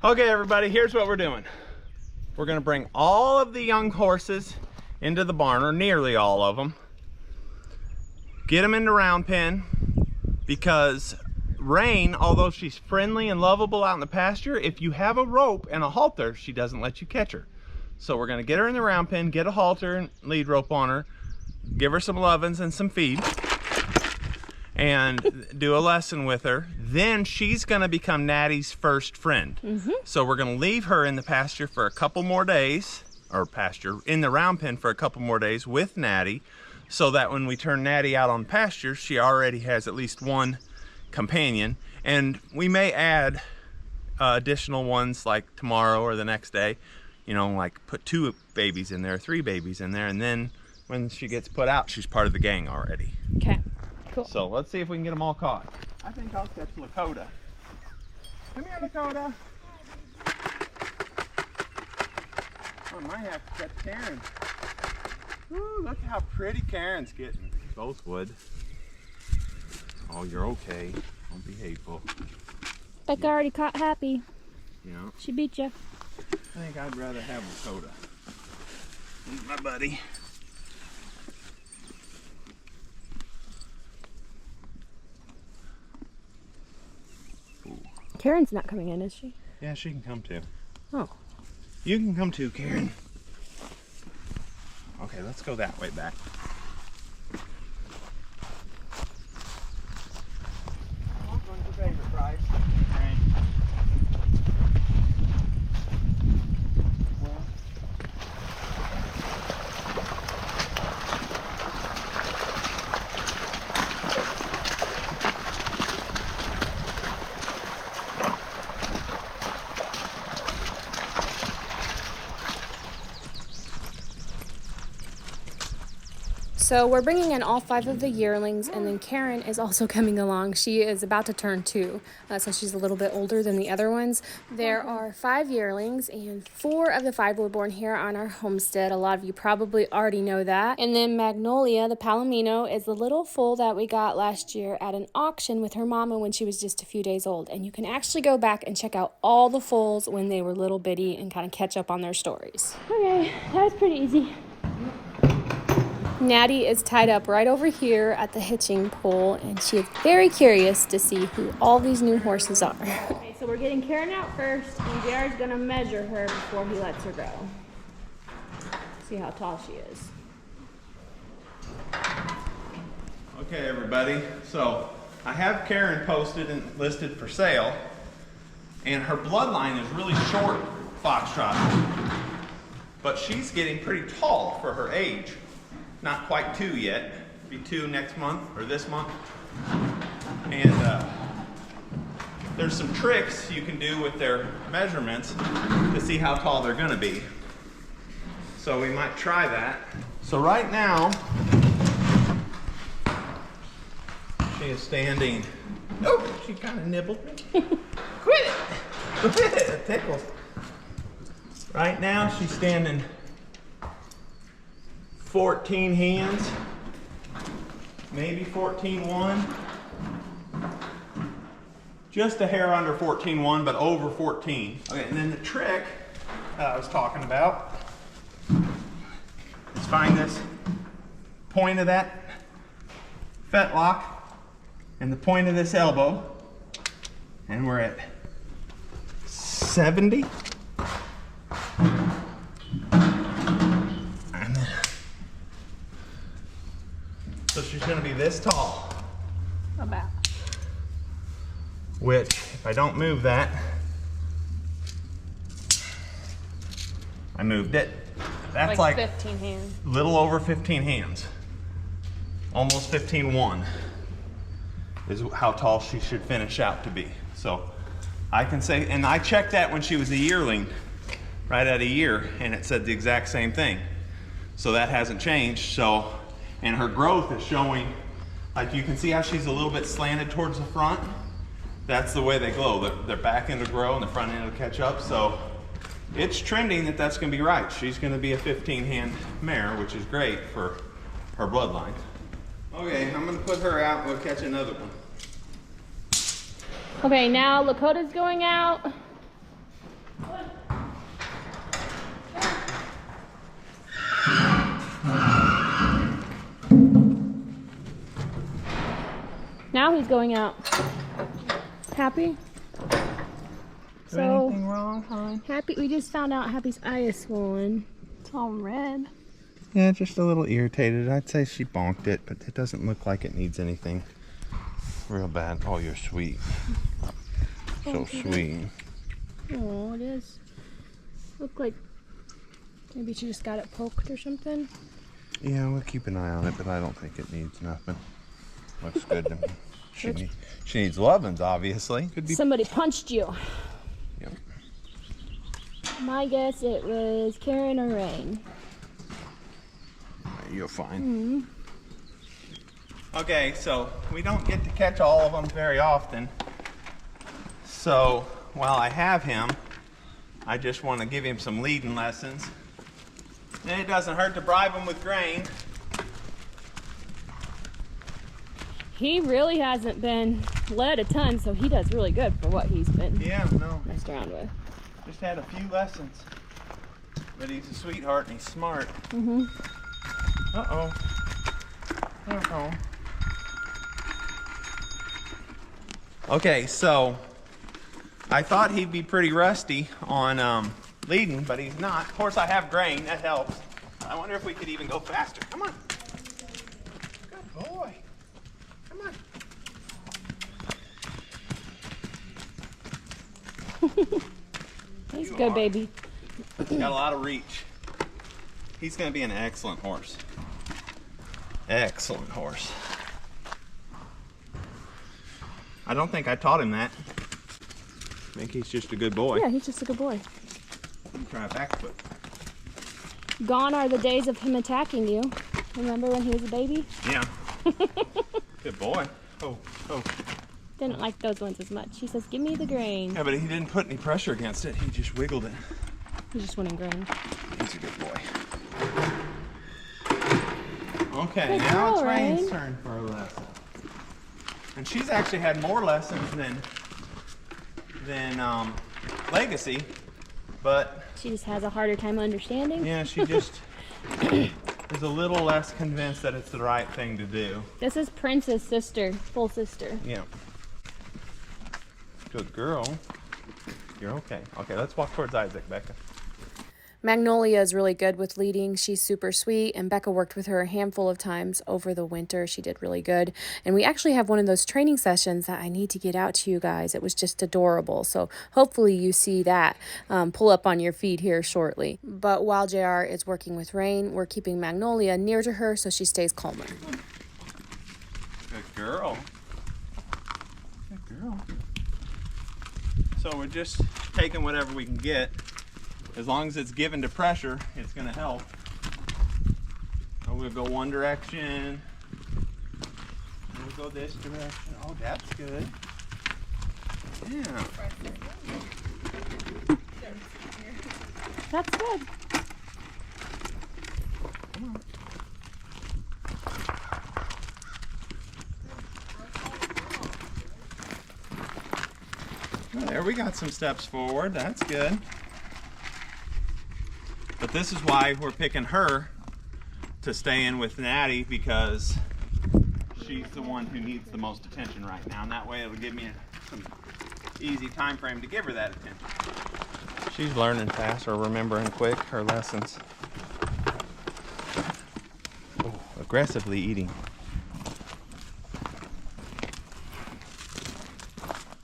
Okay, everybody, here's what we're doing. We're gonna bring all of the young horses into the barn, or nearly all of them. Get them in the round pen, because Rain, although she's friendly and lovable out in the pasture, if you have a rope and a halter, she doesn't let you catch her. So we're gonna get her in the round pen, get a halter and lead rope on her, give her some lovin's and some feed, and do a lesson with her. Then she's gonna become Natty's first friend. So we're gonna leave her in the pasture for a couple more days, or pasture, in the round pen for a couple more days with Natty, so that when we turn Natty out on pasture, she already has at least one companion. And we may add additional ones like tomorrow or the next day, you know, like put 2 babies in there, 3 babies in there, and then when she gets put out, she's part of the gang already. Okay, cool. So let's see if we can get them all caught. I think I'll catch Lakota. Come here, Lakota. I might have to catch Karen. Ooh, look how pretty Karen's getting. Both would. Oh, you're okay. Don't be hateful. Becca already caught Happy. Yeah. She beat you. I think I'd rather have Lakota. He's my buddy. Ooh. Karen's not coming in, is she? Yeah, she can come too. Oh. You can come too, Karen. Okay, let's go that way back. What's your favorite price? So we're bringing in all 5 of the yearlings, and then Karen is also coming along. She is about to turn 2, so she's a little bit older than the other ones. There are 5 yearlings, and 4 of the 5 were born here on our homestead. A lot of you probably already know that. And then Magnolia, the Palomino, is the little foal that we got last year at an auction with her mama when she was just a few days old. And you can actually go back and check out all the foals when they were little bitty and kind of catch up on their stories. Okay, that was pretty easy. Natty is tied up right over here at the hitching pole, and she is very curious to see who all these new horses are. Okay, so we're getting Karen out first, and JR's gonna measure her before he lets her go. See how tall she is. Okay, everybody. So I have Karen posted and listed for sale, and her bloodline is really short Foxtrotter, but she's getting pretty tall for her age. Not quite 2 yet. Be 2 next month or this month. And there's some tricks you can do with their measurements to see how tall they're gonna be. So we might try that. So right now, she is standing. Oh, she kind of nibbled me. Quit it! Quit it! It tickles. Right now, she's standing 14 hands, maybe 14.1. Just a hair under 14.1, but over 14. Okay, and then the trick that I was talking about is find this point of that fetlock and the point of this elbow, and we're at 70. So she's going to be this tall. About. Which, if I don't move that, I moved it. That's like 15 hands. A little over 15 hands. Almost 15.1 is how tall she should finish out to be. So I can say, and I checked that when she was a yearling, right at a year, and it said the exact same thing. So that hasn't changed. So. And her growth is showing, like you can see how she's a little bit slanted towards the front. That's the way they grow. Their back end will grow and the front end will catch up. So it's trending that that's going to be right. She's going to be a 15-hand mare, which is great for her bloodline. Okay, I'm going to put her out and we'll catch another one. Okay, now Lakota's going out. now he's going out. Happy? Is anything wrong, hon? Happy, we just found out Happy's eye is swollen. It's all red. Yeah, just a little irritated. I'd say she bonked it, but it doesn't look like it needs anything real bad. Oh, you're sweet. So sweet. Oh, it is. Look like maybe she just got it poked or something. Yeah, we'll keep an eye on it, but I don't think it needs nothing. Looks good to me. She needs lovin's, obviously. Could be. Somebody punched you. Yep. My guess it was Karen or Rain. You're fine. Okay, so we don't get to catch all of them very often. So while I have him, I just want to give him some leading lessons. And it doesn't hurt to bribe him with grain. He really hasn't been led a ton, so he does really good for what he's been messed around with. Just had a few lessons. But he's a sweetheart and he's smart. Uh-oh. Uh-oh. Okay, so I thought he'd be pretty rusty on leading, but he's not. Of course, I have grain. That helps. I wonder if we could even go faster. Come on. Good boy. Come on. He's good, baby. He's got a lot of reach. He's going to be an excellent horse. Excellent horse. I don't think I taught him that. I think he's just a good boy. Yeah, he's just a good boy. Try a back foot. Gone are the days of him attacking you. Remember when he was a baby? Yeah. Good boy. Oh, oh. Didn't like those ones as much. He says, give me the grain. Yeah, but he didn't put any pressure against it. He just wiggled it. He just wanted grain. He's a good boy. Okay, Good now girl, it's Rain's Rain. turn for a lesson. And she's actually had more lessons than Legacy, but She just has a harder time understanding. yeah, she just is a little less convinced that it's the right thing to do. This is Prince's sister, full sister. Yeah. Good girl. You're okay. Okay, let's walk towards Isaac, Becca. Magnolia is really good with leading. She's super sweet, and Becca worked with her a handful of times over the winter. She did really good. And we actually have one of those training sessions that I need to get out to you guys. It was just adorable. So hopefully you see that pull up on your feed here shortly. But while JR is working with Rain, we're keeping Magnolia near to her so she stays calmer. Good girl. Good girl. So we're just taking whatever we can get. As long as it's given to pressure, it's going to help. So we'll go one direction. We'll go this direction. Oh, that's good. Yeah. That's good. Come on. Well, there we got some steps forward. That's good. But this is why we're picking her to stay in with Natty, because she's the one who needs the most attention right now, and that way it'll give me some easy time frame to give her that attention. She's learning fast or remembering quick her lessons. Oh, aggressively eating.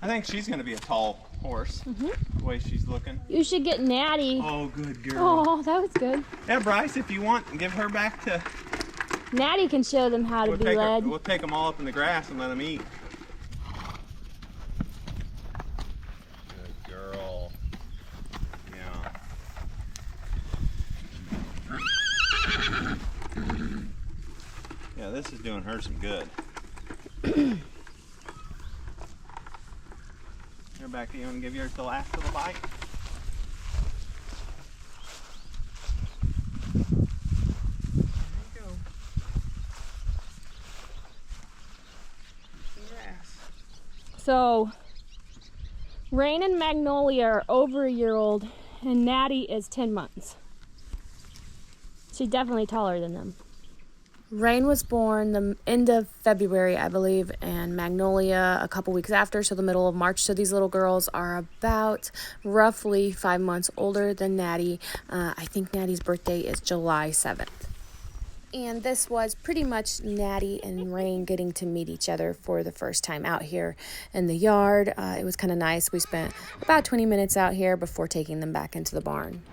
I think she's going to be a tall horse, the way she's looking. You should get Natty. Oh, good girl. Oh, that was good. Yeah, Bryce, if you want, give her back to... Natty can show them how to be led. We'll take them all up in the grass and let them eat. Good girl. Yeah. Yeah, this is doing her some good. Rebecca, you want to give yours the last little bite? There you go. Some grass. So, Rain and Magnolia are over a year old, and Natty is 10 months. She's definitely taller than them. Rain was born the end of February, I believe, and Magnolia a couple weeks after, so the middle of March. So these little girls are about roughly 5 months older than Natty. I think Natty's birthday is July 7th. And this was pretty much Natty and Rain getting to meet each other for the first time out here in the yard. It was kind of nice. We spent about 20 minutes out here before taking them back into the barn.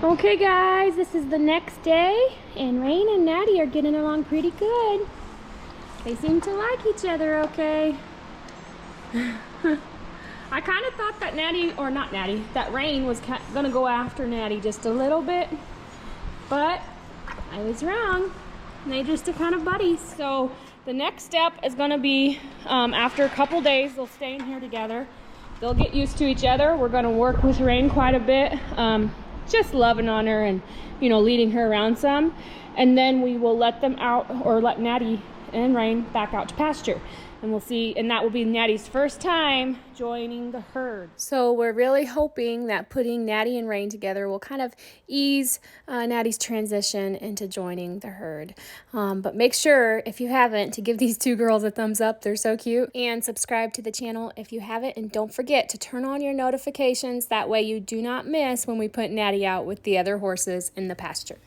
Okay guys, this is the next day, and Rain and Natty are getting along pretty good. They seem to like each other okay. I kind of thought that that Rain was gonna go after Natty just a little bit, but I was wrong. They just are kind of buddies. So the next step is gonna be, after a couple days, they'll stay in here together. They'll get used to each other. We're gonna work with Rain quite a bit. Just loving on her and, you know, leading her around some. And then we will let them out, or let Natty and Rain back out to pasture. And we'll see, and that will be Natty's first time joining the herd. So we're really hoping that putting Natty and Rain together will kind of ease Natty's transition into joining the herd. But make sure, if you haven't, to give these two girls a thumbs up. They're so cute. And subscribe to the channel if you haven't. And don't forget to turn on your notifications. That way you do not miss when we put Natty out with the other horses in the pasture.